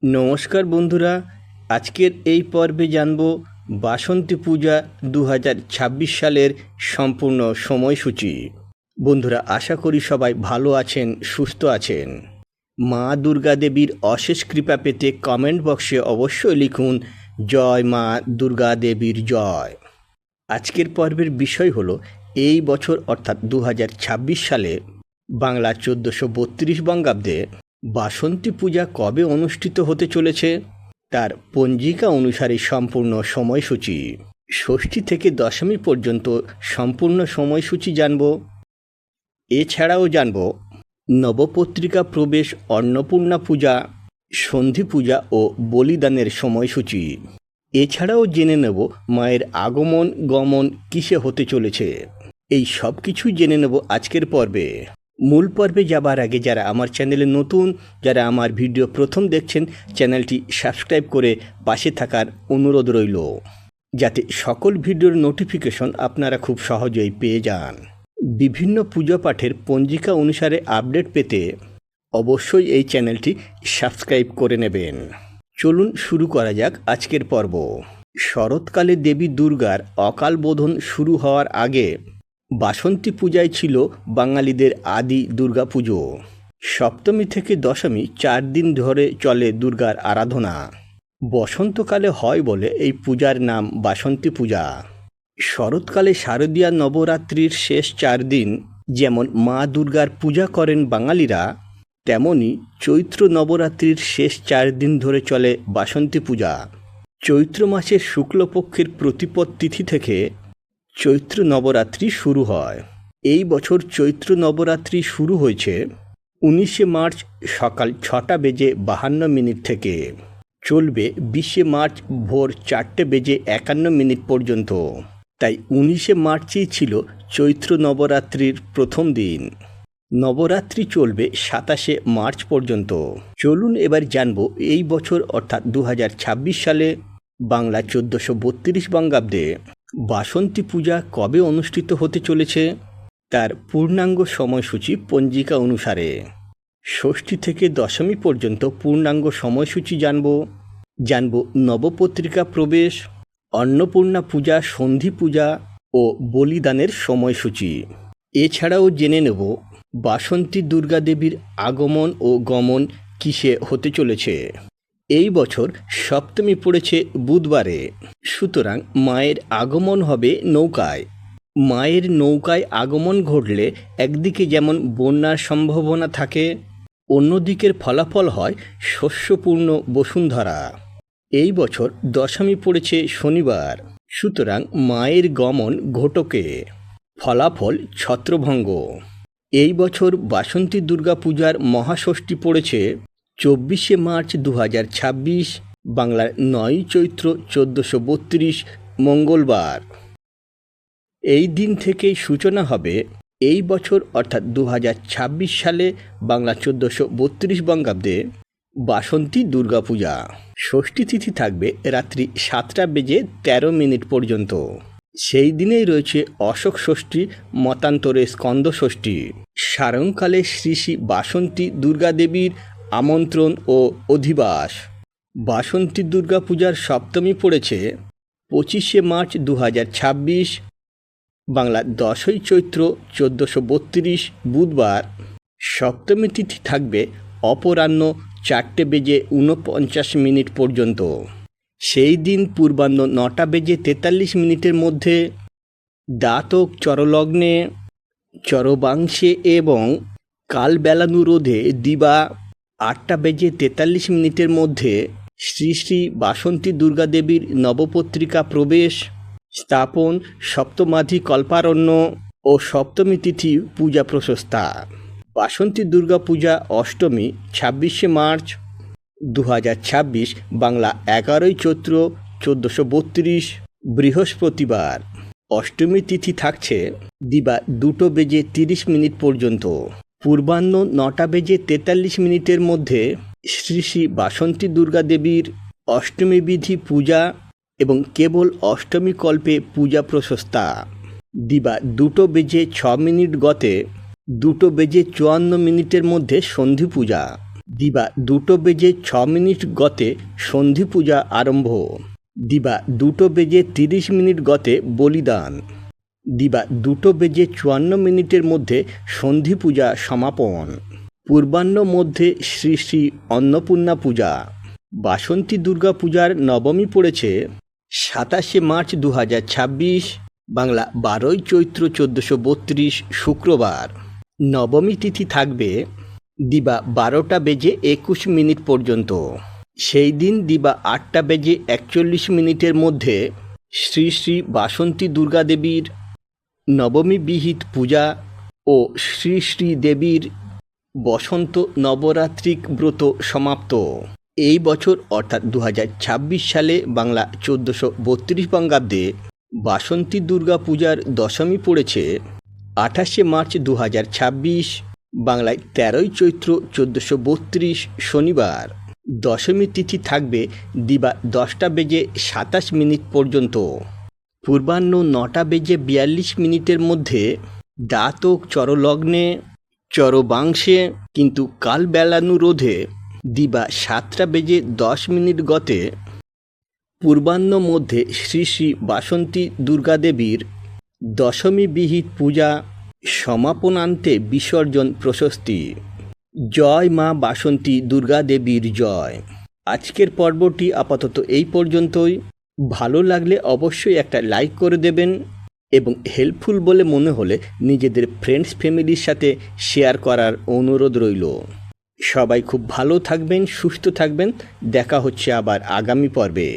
নমস্কার বন্ধুরা, আজকের এই পর্বে জানব বাসন্তী পূজা 2026 সালের সম্পূর্ণ সময়সূচি। বন্ধুরা, আশা করি সবাই ভালো আছেন, সুস্থ আছেন। মা দুর্গা দেবীর অশেষ কৃপা পেতে কমেন্ট বক্সে অবশ্যই লিখুন জয় মা দুর্গা দেবীর জয়। আজকের পর্বের বিষয় হলো এই বছর অর্থাৎ 2026 সালে বাংলা 1432 বঙ্গাব্দে বাসন্তী পূজা কবে অনুষ্ঠিত হতে চলেছে তার পঞ্জিকা অনুসারে সম্পূর্ণ সময়সূচি, ষষ্ঠী থেকে দশমী পর্যন্ত সম্পূর্ণ সময়সূচি জানব। এছাড়াও জানব নবপত্রিকা প্রবেশ, অন্নপূর্ণা পূজা, সন্ধি পূজা ও বলিদানের সময়সূচি। এছাড়াও জেনে নেব মায়ের আগমন গমন কিসে হতে চলেছে। এই সব কিছুই জেনে নেব আজকের পর্বে। মূল পর্বে যাবার আগে যারা আমার চ্যানেলে নতুন, যারা আমার ভিডিও প্রথম দেখছেন, চ্যানেলটি সাবস্ক্রাইব করে পাশে থাকার অনুরোধ রইল, যাতে সকল ভিডিওর নোটিফিকেশন আপনারা খুব সহজেই পেয়ে যান। বিভিন্ন পূজা পাঠের পঞ্জিকা অনুসারে আপডেট পেতে অবশ্যই এই চ্যানেলটি সাবস্ক্রাইব করে নেবেন। চলুন শুরু করা যাক আজকের পর্ব। শরৎকালে দেবী দুর্গার অকাল বোধন শুরু হওয়ার আগে বাসন্তী পূজায় ছিল বাঙালিদের আদি দুর্গাপুজো। সপ্তমী থেকে দশমী 4 দিন ধরে চলে দুর্গার আরাধনা। বসন্তকালে হয় বলে এই পূজার নাম বাসন্তী পূজা। শরৎকালে শারদীয়া নবরাত্রির শেষ 4 দিন যেমন মা দুর্গার পূজা করেন বাঙালিরা, তেমনি চৈত্র নবরাত্রির শেষ 4 দিন ধরে চলে বাসন্তী পূজা। চৈত্র মাসের শুক্লপক্ষের প্রতিপদ তিথি থেকে চৈত্র নবরাত্রি শুরু হয়। এই বছর চৈত্র নবরাত্রি শুরু হয়েছে 19শে মার্চ সকাল 6:52 থেকে, চলবে 20শে মার্চ ভোর 4:51 পর্যন্ত। তাই 19শে মার্চই ছিল চৈত্র নবরাত্রির প্রথম দিন। নবরাত্রি চলবে 27শে মার্চ পর্যন্ত। চলুন এবার জানব এই বছর অর্থাৎ 2026 সালে বাংলা 1432 বঙ্গাব্দে বাসন্তী পূজা কবে অনুষ্ঠিত হতে চলেছে তার পূর্ণাঙ্গ সময়সূচি পঞ্জিকা অনুসারে। ষষ্ঠী থেকে দশমী পর্যন্ত পূর্ণাঙ্গ সময়সূচি জানব নবপত্রিকা প্রবেশ, অন্নপূর্ণা পূজা, সন্ধি পূজা ও বলিদানের সময়সূচি। এছাড়াও জেনে নেব বাসন্তী দুর্গা দেবীর আগমন ও গমন কিসে হতে চলেছে। এই বছর সপ্তমী পড়েছে বুধবারে, সুতরাং মায়ের আগমন হবে নৌকায়। মায়ের নৌকায় আগমন ঘটলে একদিকে যেমন বন্যার সম্ভাবনা থাকে, অন্যদিকের ফলাফল হয় শস্যপূর্ণ বসুন্ধরা। এই বছর দশমী পড়েছে শনিবার, সুতরাং মায়ের গমন ঘটকে, ফলাফল ছত্রভঙ্গ। এই বছর বাসন্তী দুর্গা পূজার মহাষষ্ঠী পড়েছে 24শে মার্চ 2026, বাংলার 9 চৈত্র 1432 মঙ্গলবার। এই দিন থেকেই সূচনা হবে এই বছর অর্থাৎ 2026 সালে বাংলা 1432 বঙ্গাব্দে বাসন্তী দুর্গাপূজা। ষষ্ঠী তিথি থাকবে রাত্রি 7:13 পর্যন্ত। সেই দিনেই রয়েছে অশোক ষষ্ঠী, মতান্তরে স্কন্দ ষষ্ঠী। সায়ংকালে শ্রী শ্রী বাসন্তী দুর্গা দেবীর আমন্ত্রণ ও অধিবাস। বাসন্তী দুর্গাপূজার সপ্তমী পড়েছে 25শে মার্চ 2026, বাংলা 10ই চৈত্র 1432 বুধবার। সপ্তমী তিথি থাকবে অপরাহ্ন 4:49 পর্যন্ত। সেই দিন পূর্বাহ্ন 9:43 মধ্যে দাতক চরলগ্নে, চরবাংশে এবং কালবেলানুরোধে দিবা 8:43 মধ্যে শ্রী শ্রী বাসন্তী দুর্গা দেবীর নবপত্রিকা প্রবেশ, স্থাপন, সপ্তমাধি কল্পারণ্য ও সপ্তমী তিথি পূজা প্রশস্তা। বাসন্তী দুর্গা পূজা অষ্টমী 26শে মার্চ 2026, বাংলা 11ই চৈত্র 1432 বৃহস্পতিবার। অষ্টমী তিথি থাকছে দিবা 2:30 পর্যন্ত। পূর্বাহ্ন 9:43 মধ্যে শ্রী শ্রী বাসন্তী দুর্গা দেবীর অষ্টমী বিধি পূজা এবং কেবল অষ্টমী কল্পে পূজা প্রশস্তা। দিবা 2:06 গতে 2:54 মধ্যে সন্ধি পূজা। দিবা 2:06 গতে সন্ধি পূজা আরম্ভ। দিবা 2:30 গতে বলিদান। দিবা 2:54 মধ্যে সন্ধি পূজা সমাপন। পূর্বাহ্ন মধ্যে শ্রী শ্রী অন্নপূর্ণা পূজা। বাসন্তী দুর্গা পূজার নবমী পড়েছে 27 মার্চ 2026, বাংলা 12ই চৈত্র 1432 শুক্রবার। নবমী তিথি থাকবে দিবা 12:21 পর্যন্ত। সেই দিন দিবা 8:41 মধ্যে শ্রী শ্রী বাসন্তী দুর্গা দেবীর নবমী বিহিত পূজা ও শ্রী শ্রী দেবীর বসন্ত নবরাত্রিক ব্রত সমাপ্ত। এই বছর অর্থাৎ 2026 সালে বাংলা 1432 বঙ্গাব্দে বাসন্তী দুর্গা পূজার দশমী পড়েছে 28 মার্চ 2026, বাংলায় 13ই চৈত্র 1432 শনিবার। দশমী তিথি থাকবে দিবা 10:27 পর্যন্ত। পূর্বাহ্ন 9:42 মধ্যে দাতক চরলগ্নে চরবাংশে, কিন্তু কালবেলানুরোধে দিবা 7:10 গতে পূর্বাহ্ন মধ্যে শ্রী শ্রী বাসন্তী দুর্গা দেবীর দশমী বিহিত পূজা সমাপনান্তে বিসর্জন প্রশস্তি। জয় মা বাসন্তী দুর্গা দেবীর জয়। আজকের পর্বটি আপাতত এই পর্যন্তই। ভালো লাগলে অবশ্যই একটা লাইক করে দেবেন এবং হেল্পফুল বলে মনে হলে নিজেদের ফ্রেন্ডস ফ্যামিলির সাথে শেয়ার করার অনুরোধ রইল। সবাই খুব ভালো থাকবেন, সুস্থ থাকবেন। দেখা হচ্ছে আবার আগামী পর্বে।